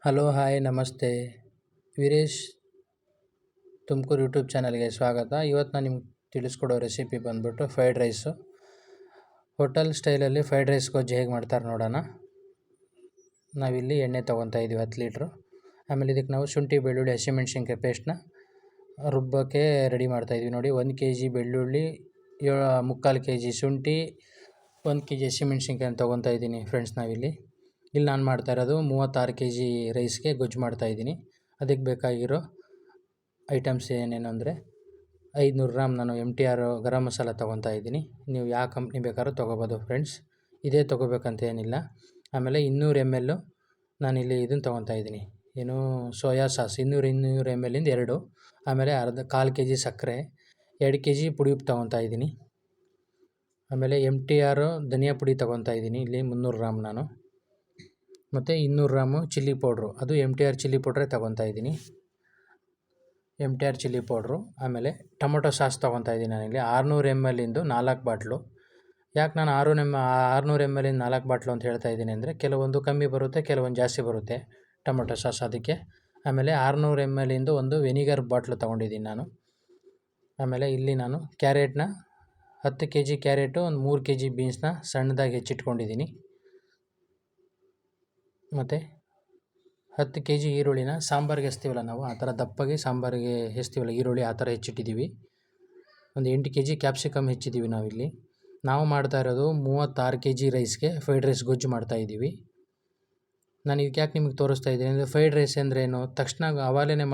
Hello hi ನಮಸ್ತೆ. Veeresh Tumakuru YouTube ಚಾನಲ್ಗೆ ಸ್ವಾಗತ. ಇವತ್ತು ನಾನು ನಿಮ್ಗೆ ತಿಳಿಸ್ಕೊಡೋ ರೆಸಿಪಿ ಬಂದ್ಬಿಟ್ಟು ಫ್ರೈಡ್ ರೈಸು. ಹೋಟೆಲ್ ಸ್ಟೈಲಲ್ಲಿ ಫ್ರೈಡ್ ರೈಸ್ ಗೊಜ್ಜು ಹೇಗೆ ಮಾಡ್ತಾರೆ ನೋಡೋಣ. ನಾವಿಲ್ಲಿ ಎಣ್ಣೆ ತೊಗೊತಾ ಇದ್ದೀವಿ 10 ಲೀಟ್ರು. ಆಮೇಲೆ ಇದಕ್ಕೆ ನಾವು ಶುಂಠಿ ಬೆಳ್ಳುಳ್ಳಿ ಹಸಿಮೆಣ್ಸಿನ್ಕಾಯಿ ಪೇಸ್ಟ್ನ ರುಬ್ಬಕ್ಕೆ ರೆಡಿ ಮಾಡ್ತಾಯಿದ್ವಿ. ನೋಡಿ, 1 kg ಬೆಳ್ಳುಳ್ಳಿ, 3/4 kg ಶುಂಠಿ, 1 kg ಹಸಿಮೆಣ್ಸಿನ್ಕಾಯಿ ತೊಗೊತಾ ಇದ್ದೀನಿ ಫ್ರೆಂಡ್ಸ್. ಇಲ್ಲಿ ನಾನು ಮಾಡ್ತಾ ಇರೋದು 36 kg ರೈಸ್ಗೆ ಗೊಜ್ಜು ಮಾಡ್ತಾಯಿದ್ದೀನಿ. ಅದಕ್ಕೆ ಬೇಕಾಗಿರೋ ಐಟಮ್ಸ್ ಏನೇನು ಅಂದರೆ 500 ಗ್ರಾಮ್ ನಾನು MTR ಗರಂ ಮಸಾಲ ತೊಗೊತಾ ಇದ್ದೀನಿ. ನೀವು ಯಾವ ಕಂಪ್ನಿ ಬೇಕಾದ್ರೂ ತೊಗೋಬೋದು ಫ್ರೆಂಡ್ಸ್, ಇದೇ ತೊಗೋಬೇಕಂತ ಏನಿಲ್ಲ. ಆಮೇಲೆ 200 ml ನಾನಿಲ್ಲಿ ಇದನ್ನು ತೊಗೊತಾ ಇದ್ದೀನಿ, ಏನು ಸೋಯಾ ಸಾಸ್ 200 ml 2. ಆಮೇಲೆ 1/4 kg ಸಕ್ಕರೆ, 2 kg ಪುಡಿ ಉಪ್ಪು ತೊಗೊತಾ ಇದ್ದೀನಿ. ಆಮೇಲೆ MTR ಧನಿಯಾ ಪುಡಿ ತೊಗೊತಾ ಇದ್ದೀನಿ ಇಲ್ಲಿ 300 ಗ್ರಾಮ್ ನಾನು. ಮತ್ತು 200 ಗ್ರಾಮು ಚಿಲ್ಲಿ ಪೌಡ್ರು, ಅದು MTR ಚಿಲ್ಲಿ ಪೌಡ್ರೇ ತೊಗೊತಾ ಇದ್ದೀನಿ, MTR ಚಿಲ್ಲಿ ಪೌಡ್ರು. ಆಮೇಲೆ ಟೊಮೊಟೊ ಸಾಸ್ ತೊಗೊತಾ ಇದ್ದೀನಿ ನಾನಿಲ್ಲಿ 600 ml 4 ಬಾಟ್ಲು. ಯಾಕೆ ನಾನು 600 ml 4 ಬಾಟ್ಲು ಅಂತ ಹೇಳ್ತಾ ಇದ್ದೀನಿ ಅಂದರೆ, ಕೆಲವೊಂದು ಕಮ್ಮಿ ಬರುತ್ತೆ, ಕೆಲವೊಂದು ಜಾಸ್ತಿ ಬರುತ್ತೆ ಟೊಮೊಟೊ ಸಾಸ್, ಅದಕ್ಕೆ. ಆಮೇಲೆ 600 ml ಒಂದು ವೆನಿಗರ್ ಬಾಟ್ಲು ತೊಗೊಂಡಿದ್ದೀನಿ ನಾನು. ಆಮೇಲೆ ಇಲ್ಲಿ ನಾನು ಕ್ಯಾರೆಟ್ನ 10 kg ಕ್ಯಾರೆಟು, ಒಂದು 3 kg ಬೀನ್ಸ್ನ ಸಣ್ಣದಾಗಿ ಹೆಚ್ಚಿಟ್ಕೊಂಡಿದ್ದೀನಿ. ಮತ್ತು 10 kg ಈರುಳ್ಳಿನ ಸಾಂಬಾರಿಗೆ ಹೆಚ್ತೀವಲ್ಲ ನಾವು, ಆ ಥರ ದಪ್ಪಗೆ ಸಾಂಬಾರಿಗೆ ಹೆಚ್ತೀವಲ್ಲ ಈರುಳ್ಳಿ, ಆ ಥರ ಹೆಚ್ಚಿಟ್ಟಿದ್ದೀವಿ. ಒಂದು 8 kg ಕ್ಯಾಪ್ಸಿಕಮ್ ಹೆಚ್ಚಿದ್ದೀವಿ ನಾವಿಲ್ಲಿ. ನಾವು ಮಾಡ್ತಾ ಇರೋದು 36 kg ರೈಸ್ಗೆ ಫ್ರೈಡ್ ರೈಸ್ ಗೊಜ್ಜು ಮಾಡ್ತಾಯಿದ್ದೀವಿ. ನಾನು ಇದಕ್ಕೆ ಯಾಕೆ ನಿಮಗೆ ತೋರಿಸ್ತಾ ಇದ್ದೀನಿ ಅಂದರೆ, ಫ್ರೈಡ್ ರೈಸ್ ಅಂದ್ರೇನು, ತಕ್ಷಣ ಅವಾಲೇನೆ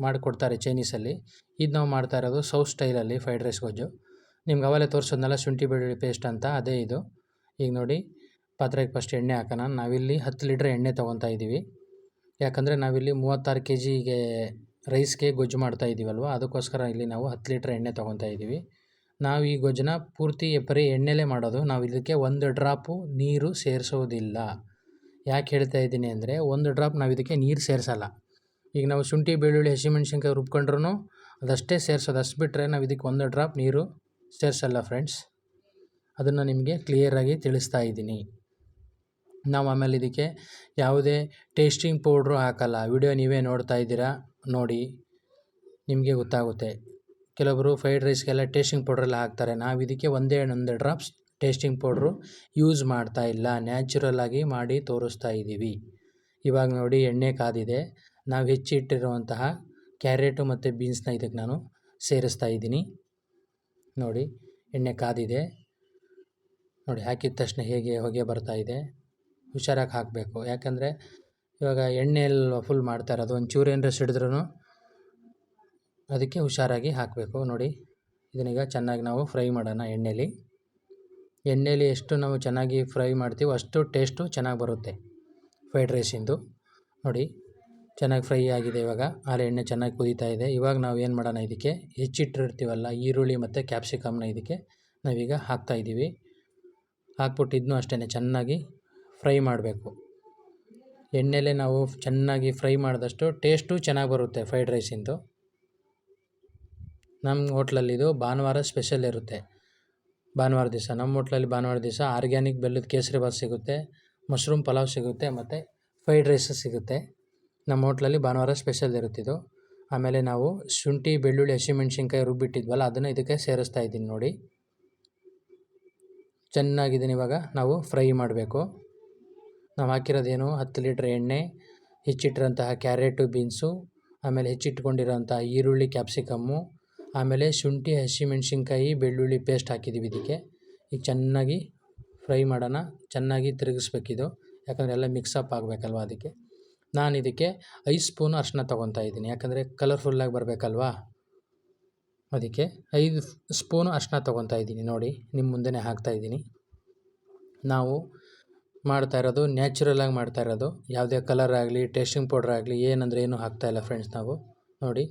ಮಾಡಿಕೊಡ್ತಾರೆ ಚೈನೀಸಲ್ಲಿ. ಇದು ನಾವು ಮಾಡ್ತಾ ಇರೋದು ಸೌತ್ ಸ್ಟೈಲಲ್ಲಿ ಫ್ರೈಡ್ ರೈಸ್ ಗೊಜ್ಜು. ನಿಮ್ಗೆ ಅವಾಲೇ ತೋರಿಸೋದ್ನಲ್ಲ ಶುಂಠಿ ಬೆಳ್ಳುಳ್ಳಿ ಪೇಸ್ಟ್ ಅಂತ, ಅದೇ ಇದು. ಈಗ ನೋಡಿ, ಪಾತ್ರೆಗೆ ಫಸ್ಟ್ ಎಣ್ಣೆ ಹಾಕೋಣ. ನಾವಿಲ್ಲಿ 10 ಲೀಟ್ರ್ ಎಣ್ಣೆ ತೊಗೊತಾ ಇದ್ದೀವಿ. ಯಾಕಂದರೆ ನಾವಿಲ್ಲಿ 36 kgಗೆ ರೈಸ್ಗೆ ಗೊಜ್ಜು ಮಾಡ್ತಾ ಇದ್ದೀವಲ್ವ, ಅದಕ್ಕೋಸ್ಕರ ಇಲ್ಲಿ ನಾವು 10 ಲೀಟ್ರ್ ಎಣ್ಣೆ ತೊಗೊತಾ ಇದ್ದೀವಿ. ನಾವು ಈ ಗೊಜ್ಜನ್ನ ಪೂರ್ತಿ ಬರೀ ಎಣ್ಣೆಲೇ ಮಾಡೋದು, ನಾವು ಇದಕ್ಕೆ 1 ಡ್ರಾಪು ನೀರು ಸೇರಿಸೋದಿಲ್ಲ. ಯಾಕೆ ಹೇಳ್ತಾ ಇದ್ದೀನಿ ಅಂದರೆ, 1 ಡ್ರಾಪ್ ನಾವು ಇದಕ್ಕೆ ನೀರು ಸೇರಿಸಲ್ಲ. ಈಗ ನಾವು ಶುಂಠಿ ಬೆಳ್ಳುಳ್ಳಿ ಹಸಿಮೆಣ್ಸಿನ್ಕಾಯಿ ರುಬ್ಕೊಂಡ್ರೂ ಅದಷ್ಟೇ ಸೇರಿಸೋದು, ಅಷ್ಟು ಬಿಟ್ಟರೆ ನಾವು ಇದಕ್ಕೆ 1 ಡ್ರಾಪ್ ನೀರು ಸೇರಿಸಲ್ಲ ಫ್ರೆಂಡ್ಸ್. ಅದನ್ನು ನಿಮಗೆ ಕ್ಲಿಯರಾಗಿ ತಿಳಿಸ್ತಾ ಇದ್ದೀನಿ. ನಾವು ಆಮೇಲೆ ಇದಕ್ಕೆ ಯಾವುದೇ ಟೇಸ್ಟಿಂಗ್ ಪೌಡ್ರು ಹಾಕಲ್ಲ. ವಿಡಿಯೋ ನೀವೇ ನೋಡ್ತಾ ಇದ್ದೀರಾ, ನೋಡಿ ನಿಮಗೆ ಗೊತ್ತಾಗುತ್ತೆ. ಕೆಲವೊಬ್ಬರು ಫ್ರೈಡ್ ರೈಸ್ಗೆಲ್ಲ ಟೇಸ್ಟಿಂಗ್ ಪೌಡ್ರೆಲ್ಲ ಹಾಕ್ತಾರೆ. ನಾವು ಇದಕ್ಕೆ ಒಂದೇ 1 ಡ್ರಾಪ್ಸ್ ಟೇಸ್ಟಿಂಗ್ ಪೌಡ್ರು ಯೂಸ್ ಮಾಡ್ತಾ ಇಲ್ಲ, ನ್ಯಾಚುರಲ್ಲಾಗಿ ಮಾಡಿ ತೋರಿಸ್ತಾ ಇದ್ದೀವಿ. ಇವಾಗ ನೋಡಿ, ಎಣ್ಣೆ ಕಾದಿದೆ. ನಾವು ಹೆಚ್ಚಿಟ್ಟಿರುವಂತಹ ಕ್ಯಾರೆಟು ಮತ್ತು ಬೀನ್ಸ್ನ ಇದಕ್ಕೆ ನಾನು ಸೇರಿಸ್ತಾ ಇದ್ದೀನಿ. ನೋಡಿ, ಎಣ್ಣೆ ಕಾದಿದೆ. ನೋಡಿ, ಹಾಕಿದ ತಕ್ಷಣ ಹೇಗೆ ಹೊಗೆ ಬರ್ತಾ ಇದೆ. ಹುಷಾರಾಗಿ ಹಾಕಬೇಕು, ಯಾಕಂದರೆ ಇವಾಗ ಎಣ್ಣೆಯಲ್ಲಿ ಫುಲ್ ಮಾಡ್ತಾ ಇರೋದು, ಒಂಚೂರು ಏನಾರ ಸಿಡಿದ್ರೂ ಅದಕ್ಕೆ ಹುಷಾರಾಗಿ ಹಾಕಬೇಕು. ನೋಡಿ, ಇದನ್ನೀಗ ಚೆನ್ನಾಗಿ ನಾವು ಫ್ರೈ ಮಾಡೋಣ ಎಣ್ಣೆಲಿ ಎಷ್ಟು ನಾವು ಚೆನ್ನಾಗಿ ಫ್ರೈ ಮಾಡ್ತೀವೋ ಅಷ್ಟು ಟೇಸ್ಟು ಚೆನ್ನಾಗಿ ಬರುತ್ತೆ ಫ್ರೈಡ್ ರೈಸಿಂದು. ನೋಡಿ, ಚೆನ್ನಾಗಿ ಫ್ರೈ ಆಗಿದೆ. ಇವಾಗ ಆಲೆ ಎಣ್ಣೆ ಚೆನ್ನಾಗಿ ಕುದೀತಾ ಇದೆ. ಇವಾಗ ನಾವು ಏನು ಮಾಡೋಣ, ಇದಕ್ಕೆ ಹೆಚ್ಚಿಟ್ಟಿರ್ತೀವಲ್ಲ ಈರುಳ್ಳಿ ಮತ್ತು ಕ್ಯಾಪ್ಸಿಕಮ್ನ ಇದಕ್ಕೆ ನಾವೀಗ ಹಾಕ್ತಾಯಿದ್ದೀವಿ. ಹಾಕ್ಬಿಟ್ಟು ಇದನ್ನೂ ಅಷ್ಟೇ ಚೆನ್ನಾಗಿ ಫ್ರೈ ಮಾಡಬೇಕು. ಎಣ್ಣೆಲೇ ನಾವು ಚೆನ್ನಾಗಿ ಫ್ರೈ ಮಾಡಿದಷ್ಟು ಟೇಸ್ಟು ಚೆನ್ನಾಗಿ ಬರುತ್ತೆ ಫ್ರೈಡ್ ರೈಸಿಂದು. ನಮ್ಮ ಹೋಟ್ಲಲ್ಲಿದು ಭಾನುವಾರ ಸ್ಪೆಷಲ್ ಇರುತ್ತೆ. ಭಾನುವಾರ ದಿವಸ ನಮ್ಮ ಹೋಟ್ಲಲ್ಲಿ ಭಾನುವಾರ ದಿವಸ ಆರ್ಗ್ಯಾನಿಕ್ ಬೆಲ್ಲದ ಕೇಸರಿ ಬಾತ್ ಸಿಗುತ್ತೆ, ಮಶ್ರೂಮ್ ಪಲಾವ್ ಸಿಗುತ್ತೆ, ಮತ್ತು ಫ್ರೈಡ್ ರೈಸ್ ಸಿಗುತ್ತೆ. ನಮ್ಮ ಹೋಟ್ಲಲ್ಲಿ ಭಾನುವಾರ ಸ್ಪೆಷಲ್ ಇರುತ್ತಿದ್ದು. ಆಮೇಲೆ ನಾವು ಶುಂಠಿ ಬೆಳ್ಳುಳ್ಳಿ ಹಸಿಮೆಣ್ಸಿನ್ಕಾಯಿ ರುಬ್ಬಿಟ್ಟಿದ್ವಲ್ಲ, ಅದನ್ನು ಇದಕ್ಕೆ ಸೇರಿಸ್ತಾ ಇದ್ದೀನಿ. ನೋಡಿ, ಚೆನ್ನಾಗಿದ್ದೀನಿ. ಇವಾಗ ನಾವು ಫ್ರೈ ಮಾಡಬೇಕು. ನಾವು ಹಾಕಿರೋದೇನು 10 ಲೀಟ್ರ್ ಎಣ್ಣೆ, ಹೆಚ್ಚಿಟ್ಟಿರೋಂತಹ ಕ್ಯಾರೆಟು ಬೀನ್ಸು, ಆಮೇಲೆ ಹೆಚ್ಚಿಟ್ಕೊಂಡಿರೋಂಥ ಈರುಳ್ಳಿ ಕ್ಯಾಪ್ಸಿಕಮ್ಮು, ಆಮೇಲೆ ಶುಂಠಿ ಹಸಿಮೆಣ್ಸಿನ್ಕಾಯಿ ಬೆಳ್ಳುಳ್ಳಿ ಪೇಸ್ಟ್ ಹಾಕಿದ್ದೀವಿ ಇದಕ್ಕೆ. ಈಗ ಚೆನ್ನಾಗಿ ಫ್ರೈ ಮಾಡೋಣ, ಚೆನ್ನಾಗಿ ತಿರುಗಿಸ್ಬೇಕಿದು, ಯಾಕಂದರೆ ಎಲ್ಲ ಮಿಕ್ಸಪ್ ಆಗಬೇಕಲ್ವ. ಅದಕ್ಕೆ ನಾನು ಇದಕ್ಕೆ 5 ಸ್ಪೂನು ಅರಿಶಿನ ತೊಗೊತಾ ಇದ್ದೀನಿ, ಯಾಕಂದರೆ ಕಲರ್ಫುಲ್ಲಾಗಿ ಬರಬೇಕಲ್ವಾ. ಅದಕ್ಕೆ 5 ಸ್ಪೂನು ಅರಿಶಿನ ತೊಗೊತಾ ಇದ್ದೀನಿ. ನೋಡಿ, ನಿಮ್ಮ ಮುಂದೆನೇ ಹಾಕ್ತಾಯಿದ್ದೀನಿ. ನಾವು ಮಾಡ್ತಾ ಇರೋದು ನ್ಯಾಚುರಲಾಗಿ ಮಾಡ್ತಾ ಇರೋದು, ಯಾವುದೇ ಕಲರ್ ಆಗಲಿ ಟೇಸ್ಟಿಂಗ್ ಪೌಡ್ರ್ ಆಗಲಿ ಏನಂದರೆ ಏನೂ ಹಾಕ್ತಾಯಿಲ್ಲ ಫ್ರೆಂಡ್ಸ್ ನಾವು. ನೋಡಿ,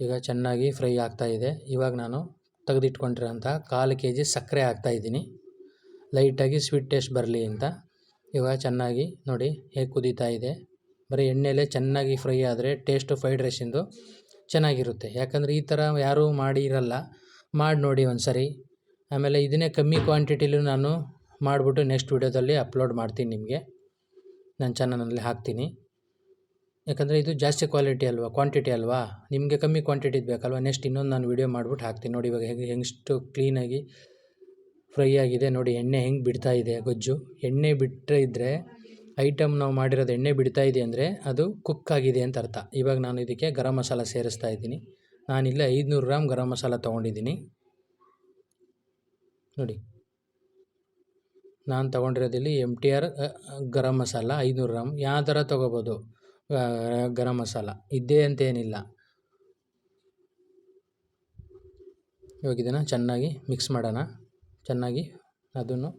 ಈಗ ಚೆನ್ನಾಗಿ ಫ್ರೈ ಆಗ್ತಾಯಿದೆ. ಇವಾಗ ನಾನು ತೆಗೆದಿಟ್ಕೊಂಡಿರೋಂಥ 1/4 kg ಸಕ್ಕರೆ ಹಾಕ್ತಾಯಿದ್ದೀನಿ, ಲೈಟಾಗಿ ಸ್ವೀಟ್ ಟೇಸ್ಟ್ ಬರಲಿ ಅಂತ. ಇವಾಗ ಚೆನ್ನಾಗಿ ನೋಡಿ ಹೇಗೆ ಕುದೀತಾ ಇದೆ. ಬರೀ ಎಣ್ಣೆಲೇ ಚೆನ್ನಾಗಿ ಫ್ರೈ ಆದರೆ ಟೇಸ್ಟು ಫ್ರೈಡ್ ರೈಸಿಂದು ಚೆನ್ನಾಗಿರುತ್ತೆ. ಯಾಕಂದರೆ ಈ ಥರ ಯಾರೂ ಮಾಡಿರಲ್ಲ, ಮಾಡಿ ನೋಡಿ ಒಂದು ಸರಿ. ಆಮೇಲೆ ಇದನ್ನೇ ಕಮ್ಮಿ ಕ್ವಾಂಟಿಟಿಲೂ ನಾನು ಮಾಡಿಬಿಟ್ಟು ನೆಕ್ಸ್ಟ್ ವೀಡಿಯೋದಲ್ಲಿ ಅಪ್ಲೋಡ್ ಮಾಡ್ತೀನಿ ನಿಮಗೆ. ನನ್ನ ಚಾನಲಲ್ಲಿ ಹಾಕ್ತೀನಿ. ಯಾಕಂದರೆ ಇದು ಜಾಸ್ತಿ ಕ್ವಾಂಟಿಟಿ ಅಲ್ವಾ, ನಿಮಗೆ ಕಮ್ಮಿ ಕ್ವಾಂಟಿಟಿದು ಬೇಕಲ್ವ. ನೆಕ್ಸ್ಟ್ ಇನ್ನೊಂದು ನಾನು ವೀಡಿಯೋ ಮಾಡಿಬಿಟ್ಟು ಹಾಕ್ತೀನಿ. ನೋಡಿ ಇವಾಗ ಹೆಂಗಷ್ಟು ಕ್ಲೀನಾಗಿ ಫ್ರೈ ಆಗಿದೆ ನೋಡಿ. ಎಣ್ಣೆ ಹೆಂಗೆ ಬಿಡ್ತಾ ಇದೆ ಗೊಜ್ಜು. ಎಣ್ಣೆ ಬಿಟ್ಟರೆ ಇದ್ದರೆ ಐಟಮ್ ನಾವು ಮಾಡಿರೋದು ಎಣ್ಣೆ ಬಿಡ್ತಾ ಇದೆ ಅಂದರೆ ಅದು ಕುಕ್ ಆಗಿದೆ ಅಂತ ಅರ್ಥ. ಇವಾಗ ನಾನು ಇದಕ್ಕೆ ಗರಂ ಮಸಾಲ ಸೇರಿಸ್ತಾ ಇದ್ದೀನಿ. ನಾನಿಲ್ಲಿ 500 ಗ್ರಾಮ್ ಗರಂ ಮಸಾಲ ತೊಗೊಂಡಿದ್ದೀನಿ ನೋಡಿ. ನಾನು ತೊಗೊಂಡಿರೋದಿಲ್ಲಿ MTR ಗರಂ ಮಸಾಲ 500 ಗ್ರಾಮ್. ಯಾವ ಥರ ತೊಗೋಬೋದು ಗರಂ ಮಸಾಲ, ಇದ್ದೇ ಅಂತೇನಿಲ್ಲ. ಇವಾಗ ಇದನ್ನು ಚೆನ್ನಾಗಿ ಮಿಕ್ಸ್ ಮಾಡೋಣ. ಚೆನ್ನಾಗಿ ಅದನ್ನು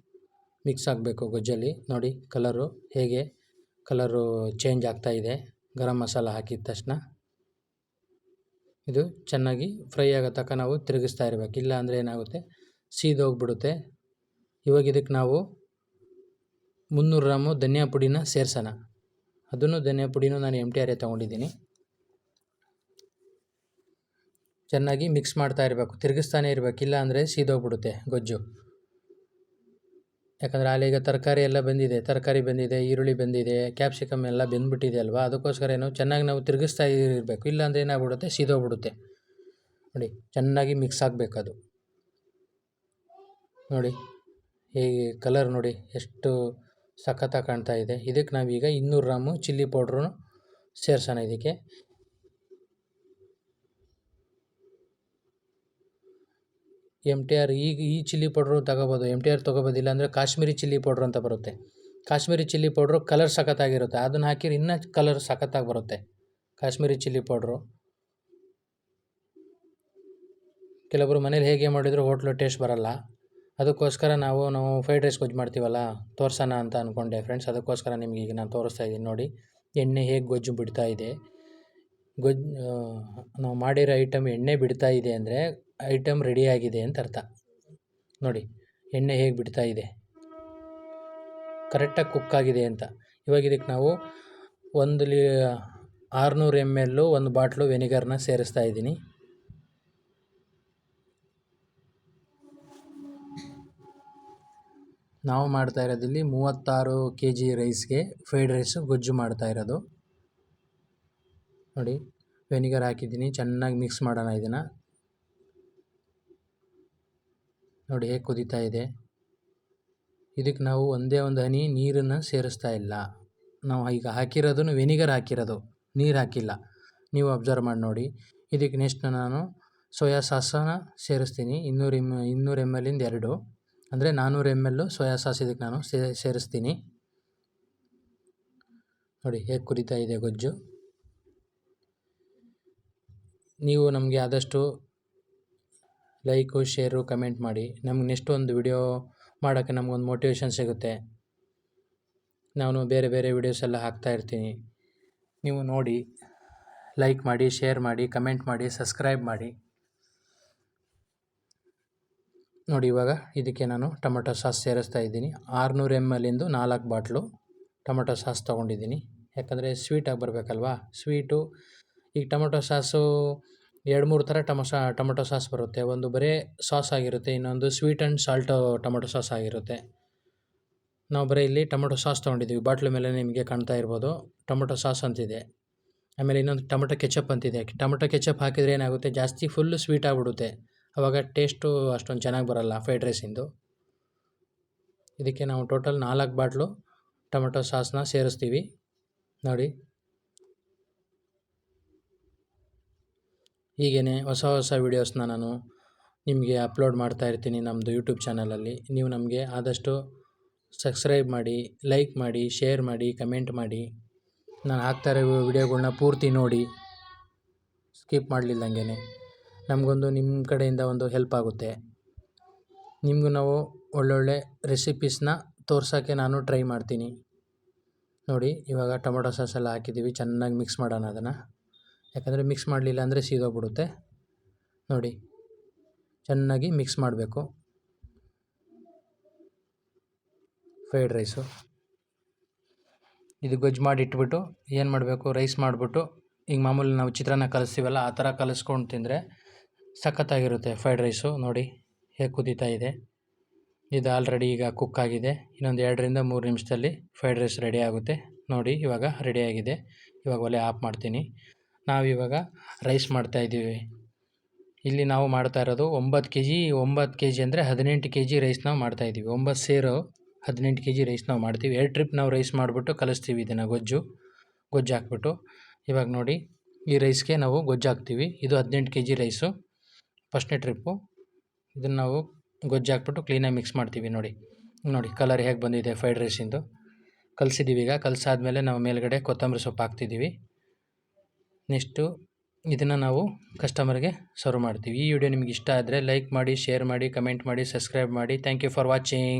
ಮಿಕ್ಸ್ ಆಗಬೇಕು ಗೊಜ್ಜಲ್ಲಿ. ನೋಡಿ ಕಲರು ಚೇಂಜ್ ಆಗ್ತಾಯಿದೆ ಗರಂ ಮಸಾಲ ಹಾಕಿದ ತಕ್ಷಣ. ಇದು ಚೆನ್ನಾಗಿ ಫ್ರೈ ಆಗೋ ತನಕ ನಾವು ತಿರುಗಿಸ್ತಾ ಇರಬೇಕು, ಇಲ್ಲ ಅಂದರೆ ಏನಾಗುತ್ತೆ ಸೀದೋಗ್ಬಿಡುತ್ತೆ. ಇವಾಗ ಇದಕ್ಕೆ ನಾವು 300 ಗ್ರಾಮು ಧನಿಯಾ ಪುಡಿನ ಸೇರಿಸೋಣ. ಅದನ್ನು ಧನಿಯಾ ಪುಡಿನೂ ನಾನು MTR ತೊಗೊಂಡಿದ್ದೀನಿ. ಚೆನ್ನಾಗಿ ಮಿಕ್ಸ್ ಮಾಡ್ತಾ ಇರಬೇಕು, ತಿರುಗಿಸ್ತಾನೆ ಇರಬೇಕು, ಇಲ್ಲ ಅಂದರೆ ಸೀದೋಗ್ಬಿಡುತ್ತೆ ಗೊಜ್ಜು. ಯಾಕಂದರೆ ಅಲ್ಲಿಗ ತರಕಾರಿ ಬಂದಿದೆ, ಈರುಳ್ಳಿ ಬಂದಿದೆ, ಕ್ಯಾಪ್ಸಿಕಮ್ ಎಲ್ಲ ಬೆಂದ್ಬಿಟ್ಟಿದೆ ಅಲ್ವಾ. ಅದಕ್ಕೋಸ್ಕರ ಚೆನ್ನಾಗಿ ನಾವು ತಿರುಗಿಸ್ತಾ ಇರಬೇಕು, ಇಲ್ಲಾಂದರೆ ಏನಾಗ್ಬಿಡುತ್ತೆ ಸೀದೋಗ್ಬಿಡುತ್ತೆ. ನೋಡಿ ಚೆನ್ನಾಗಿ ಮಿಕ್ಸ್ ಆಗಬೇಕು ಅದು. ನೋಡಿ ಹೇಗೆ ಕಲರ್ ನೋಡಿ ಎಷ್ಟು ಸಖತ್ತಾಗಿ ಕಾಣ್ತಾ ಇದೆ. ಇದಕ್ಕೆ ನಾವೀಗ 200 ಗ್ರಾಮು ಚಿಲ್ಲಿ ಪೌಡ್ರು ಸೇರಿಸೋಣ. ಇದಕ್ಕೆ MTR ಈ ಚಿಲ್ಲಿ ಪೌಡ್ರು ತೊಗೋಬೋದು, MTR ತೊಗೋಬೋದಿಲ್ಲ ಅಂದರೆ ಕಾಶ್ಮೀರಿ ಚಿಲ್ಲಿ ಪೌಡ್ರು ಅಂತ ಬರುತ್ತೆ. ಕಾಶ್ಮೀರಿ ಚಿಲ್ಲಿ ಪೌಡ್ರು ಕಲರ್ ಸಖತ್ತಾಗಿರುತ್ತೆ, ಅದನ್ನು ಹಾಕಿದ್ರೆ ಇನ್ನೂ ಕಲರ್ ಸಖತ್ತಾಗಿ ಬರುತ್ತೆ ಕಾಶ್ಮೀರಿ ಚಿಲ್ಲಿ ಪೌಡ್ರು. ಕೆಲವೊಬ್ಬರು ಮನೇಲಿ ಹೇಗೆ ಮಾಡಿದರೂ ಹೋಟ್ಲು ಟೇಸ್ಟ್ ಬರೋಲ್ಲ. ಅದಕ್ಕೋಸ್ಕರ ನಾವು ಫ್ರೈಡ್ ರೈಸ್ ಗೊಜ್ಜು ಮಾಡ್ತೀವಲ್ಲ, ತೋರಿಸೋಣ ಅಂತ ಅಂದ್ಕೊಂಡೆ ಫ್ರೆಂಡ್ಸ್. ಅದಕ್ಕೋಸ್ಕರ ನಿಮಗೆ ಈಗ ನಾನು ತೋರಿಸ್ತಾ ಇದ್ದೀನಿ ನೋಡಿ. ಎಣ್ಣೆ ಹೇಗೆ ಗೊಜ್ಜು ಬಿಡ್ತಾ ಇದೆ. ನಾವು ಮಾಡಿರೋ ಐಟಮ್ ಎಣ್ಣೆ ಬಿಡ್ತಾ ಇದೆ ಅಂದರೆ ಐಟಮ್ ರೆಡಿಯಾಗಿದೆ ಅಂತ ಅರ್ಥ. ನೋಡಿ ಎಣ್ಣೆ ಹೇಗೆ ಬಿಡ್ತಾ ಇದೆ, ಕರೆಕ್ಟಾಗಿ ಕುಕ್ ಆಗಿದೆ ಅಂತ. ಇವಾಗ ಇದಕ್ಕೆ ನಾವು 600 ml 1 ಬಾಟ್ಲು ವೆನಿಗರ್ನ ಸೇರಿಸ್ತಾ ಇದ್ದೀನಿ. ನಾವು ಮಾಡ್ತಾ ಇರೋದಿಲ್ಲಿ 36 kg ರೈಸ್ಗೆ ಫ್ರೈಡ್ ರೈಸು ಗೊಜ್ಜು ಮಾಡ್ತಾ ಇರೋದು. ನೋಡಿ ವೆನಿಗರ್ ಹಾಕಿದ್ದೀನಿ, ಚೆನ್ನಾಗಿ ಮಿಕ್ಸ್ ಮಾಡೋಣ ಇದನ್ನು. ನೋಡಿ ಹೇಗೆ ಕುದೀತಾ ಇದೆ. ಇದಕ್ಕೆ ನಾವು ಒಂದೇ ಒಂದು ಹನಿ ನೀರನ್ನು ಸೇರಿಸ್ತಾ ಇಲ್ಲ. ನಾವು ಈಗ ಹಾಕಿರೋದು ವೆನಿಗರ್ ಹಾಕಿರೋದು, ನೀರು ಹಾಕಿಲ್ಲ. ನೀವು ಅಬ್ಸರ್ವ್ ಮಾಡಿ ನೋಡಿ. ಇದಕ್ಕೆ ನೆಕ್ಸ್ಟ್ ನಾನು ಸೋಯಾ ಸಾಸನ್ನು ಸೇರಿಸ್ತೀನಿ. 200 ml 2, ಅಂದರೆ 400 ml ಸೋಯಾ ಸಾಸ್ ಇದಕ್ಕೆ ನಾನು ಸೇರಿಸ್ತೀನಿ. ನೋಡಿ ಹೇಗೆ ಕುದೀತಾ ಇದೆ ಗೊಜ್ಜು. ನೀವು ನಮಗೆ ಆದಷ್ಟು ಲೈಕು, ಶೇರು, ಕಮೆಂಟ್ ಮಾಡಿ. ನಮ್ಗೆ ನೆಕ್ಸ್ಟ್ ಒಂದು ವಿಡಿಯೋ ಮಾಡೋಕ್ಕೆ ನಮಗೊಂದು ಮೋಟಿವೇಶನ್ ಸಿಗುತ್ತೆ. ನಾನು ಬೇರೆ ವೀಡಿಯೋಸ್ ಎಲ್ಲ ಹಾಕ್ತಾಯಿರ್ತೀನಿ. ನೀವು ನೋಡಿ, ಲೈಕ್ ಮಾಡಿ, ಶೇರ್ ಮಾಡಿ, ಕಮೆಂಟ್ ಮಾಡಿ, ಸಬ್ಸ್ಕ್ರೈಬ್ ಮಾಡಿ. ನೋಡಿ ಇವಾಗ ಇದಕ್ಕೆ ನಾನು ಟೊಮೆಟೊ ಸಾಸ್ ಸೇರಿಸ್ತಾ ಇದ್ದೀನಿ. 600 ml 4 ಬಾಟ್ಲು ಟೊಮೆಟೊ ಸಾಸ್ ತೊಗೊಂಡಿದ್ದೀನಿ. ಯಾಕಂದರೆ ಸ್ವೀಟಾಗಿ ಬರಬೇಕಲ್ವಾ. ಸ್ವೀಟು ಈಗ ಟೊಮೆಟೊ ಸಾಸು 2-3 ಥರ ಟೊಮೆಟೊ ಸಾಸ್ ಬರುತ್ತೆ. ಒಂದು ಬರೀ ಸಾಸ್ ಆಗಿರುತ್ತೆ, ಇನ್ನೊಂದು sweet and salt tomato sauce ಆಗಿರುತ್ತೆ. ನಾವು ಬರೀ ಇಲ್ಲಿ ಟೊಮೆಟೊ ಸಾಸ್ ತೊಗೊಂಡಿದ್ದೀವಿ. ಬಾಟ್ಲು ಮೇಲೆ ನಿಮಗೆ ಕಾಣ್ತಾ ಇರ್ಬೋದು ಟೊಮೆಟೊ ಸಾಸ್ ಅಂತಿದೆ. ಆಮೇಲೆ ಇನ್ನೊಂದು ಟೊಮೆಟೊ ಕೆಚಪ್ ಅಂತಿದೆ. ಟೊಮೆಟೊ ಕೆಚಪ್ ಹಾಕಿದರೆ ಏನಾಗುತ್ತೆ, ಜಾಸ್ತಿ ಫುಲ್ಲು ಸ್ವೀಟ್ ಆಗಿಬಿಡುತ್ತೆ. ಆವಾಗ ಟೇಸ್ಟು ಅಷ್ಟೊಂದು ಚೆನ್ನಾಗಿ ಬರೋಲ್ಲ ಫ್ರೈಡ್ ರೈಸಿಂದು. ಇದಕ್ಕೆ ನಾವು ಟೋಟಲ್ 4 ಬಾಟ್ಲು ಟೊಮೆಟೊ ಸಾಸ್ನ ಸೇರಿಸ್ತೀವಿ. ನೋಡಿ ಹೀಗೇ ಹೊಸ ವೀಡಿಯೋಸ್ನ ನಾನು ನಿಮಗೆ ಅಪ್ಲೋಡ್ ಮಾಡ್ತಾ ಇರ್ತೀನಿ ನಮ್ಮದು ಯೂಟ್ಯೂಬ್ ಚಾನಲಲ್ಲಿ. ನೀವು ನಮಗೆ ಆದಷ್ಟು ಸಬ್ಸ್ಕ್ರೈಬ್ ಮಾಡಿ, ಲೈಕ್ ಮಾಡಿ, ಶೇರ್ ಮಾಡಿ, ಕಮೆಂಟ್ ಮಾಡಿ. ನಾನು ಹಾಕ್ತಾ ಇರೋ ವಿಡಿಯೋಗಳ್ನ ಪೂರ್ತಿ ನೋಡಿ, ಸ್ಕಿಪ್ ಮಾಡಲಿಲ್ಲಂಗೆ. ನಮಗೊಂದು ನಿಮ್ಮ ಕಡೆಯಿಂದ ಒಂದು ಹೆಲ್ಪ್ ಆಗುತ್ತೆ. ನಿಮಗೂ ನಾವು ಒಳ್ಳೊಳ್ಳೆ ರೆಸಿಪೀಸ್ನ ತೋರ್ಸೋಕ್ಕೆ ನಾನು ಟ್ರೈ ಮಾಡ್ತೀನಿ. ನೋಡಿ ಇವಾಗ ಟೊಮೆಟೊ ಸಾಸ್ ಎಲ್ಲ ಹಾಕಿದ್ದೀವಿ, ಚೆನ್ನಾಗಿ ಮಿಕ್ಸ್ ಮಾಡೋಣ ಅದನ್ನು. ಯಾಕಂದರೆ ಮಿಕ್ಸ್ ಮಾಡಲಿಲ್ಲ ಅಂದರೆ ಸೀದೋಗ್ಬಿಡುತ್ತೆ. ನೋಡಿ ಚೆನ್ನಾಗಿ ಮಿಕ್ಸ್ ಮಾಡಬೇಕು ಫ್ರೈಡ್ ರೈಸು. ಇದು ಗೊಜ್ಜು ಮಾಡಿ ಇಟ್ಬಿಟ್ಟು ಏನು ಮಾಡಬೇಕು, ರೈಸ್ ಮಾಡಿಬಿಟ್ಟು ಈಗ ಮಾಮೂಲಿ ನಾವು ಚಿತ್ರಾನ್ನ ಕಲಿಸ್ತೀವಲ್ಲ ಆ ಥರ ಕಲಿಸ್ಕೊಂಡು ತಿಂದರೆ ಸಖತ್ತಾಗಿರುತ್ತೆ ಫ್ರೈಡ್ ರೈಸು. ನೋಡಿ ಹೇಗೆ ಕುದೀತಾ ಇದೆ. ಇದು ಆಲ್ರೆಡಿ ಈಗ ಕುಕ್ ಆಗಿದೆ. ಇನ್ನೊಂದು 2 ರಿಂದ 3 ನಿಮಿಷದಲ್ಲಿ ಫ್ರೈಡ್ ರೈಸ್ ರೆಡಿ ಆಗುತ್ತೆ. ನೋಡಿ ಇವಾಗ ರೆಡಿಯಾಗಿದೆ. ಇವಾಗ ಒಲೆ ಆಫ್ ಮಾಡ್ತೀನಿ. ನಾವಿವಾಗ ರೈಸ್ ಮಾಡ್ತಾಯಿದ್ದೀವಿ. ಇಲ್ಲಿ ನಾವು ಮಾಡ್ತಾ ಇರೋದು 9 ಕೆ ಜಿ ಅಂದರೆ 18 ಕೆ ಜಿ ರೈಸ್ ನಾವು ಮಾಡ್ತಾಯಿದ್ದೀವಿ. 9 ಸೇರು 18 ಕೆ ಜಿ ರೈಸ್ ನಾವು ಮಾಡ್ತೀವಿ. 2 ಟ್ರಿಪ್ ನಾವು ರೈಸ್ ಮಾಡಿಬಿಟ್ಟು ಕಲಿಸ್ತೀವಿ ಇದನ್ನು ಗೊಜ್ಜು ಹಾಕ್ಬಿಟ್ಟು. ಇವಾಗ ನೋಡಿ ಈ ರೈಸ್ಗೆ ನಾವು ಗೊಜ್ಜು ಹಾಕ್ತೀವಿ. ಇದು 18 ಕೆ ಜಿ ರೈಸು ಫಸ್ಟ್ನೇ ಟ್ರಿಪ್ಪು. ಇದನ್ನು ನಾವು ಗೊಜ್ಜು ಹಾಕ್ಬಿಟ್ಟು ಕ್ಲೀನಾಗಿ ಮಿಕ್ಸ್ ಮಾಡ್ತೀವಿ. ನೋಡಿ ಕಲರ್ ಹೇಗೆ ಬಂದಿದೆ ಫ್ರೈಡ್ ರೈಸಿಂದು. ಕಲಸಿದ್ದೀವಿ. ಈಗ ಕಲಸಾದ್ಮೇಲೆ ನಾವು ಮೇಲ್ಗಡೆ ಕೊತ್ತಂಬರಿ ಸೊಪ್ಪು ಹಾಕ್ತಿದ್ದೀವಿ. ನೆಕ್ಸ್ಟು ಇದನ್ನು ನಾವು ಕಸ್ಟಮರ್ಗೆ ಸರ್ವ್ ಮಾಡ್ತೀವಿ. ಈ ವಿಡಿಯೋ ನಿಮ್ಗೆ ಇಷ್ಟ ಆದರೆ ಲೈಕ್ ಮಾಡಿ, ಶೇರ್ ಮಾಡಿ, ಕಮೆಂಟ್ ಮಾಡಿ, ಸಬ್ಸ್ಕ್ರೈಬ್ ಮಾಡಿ. Thank you for watching.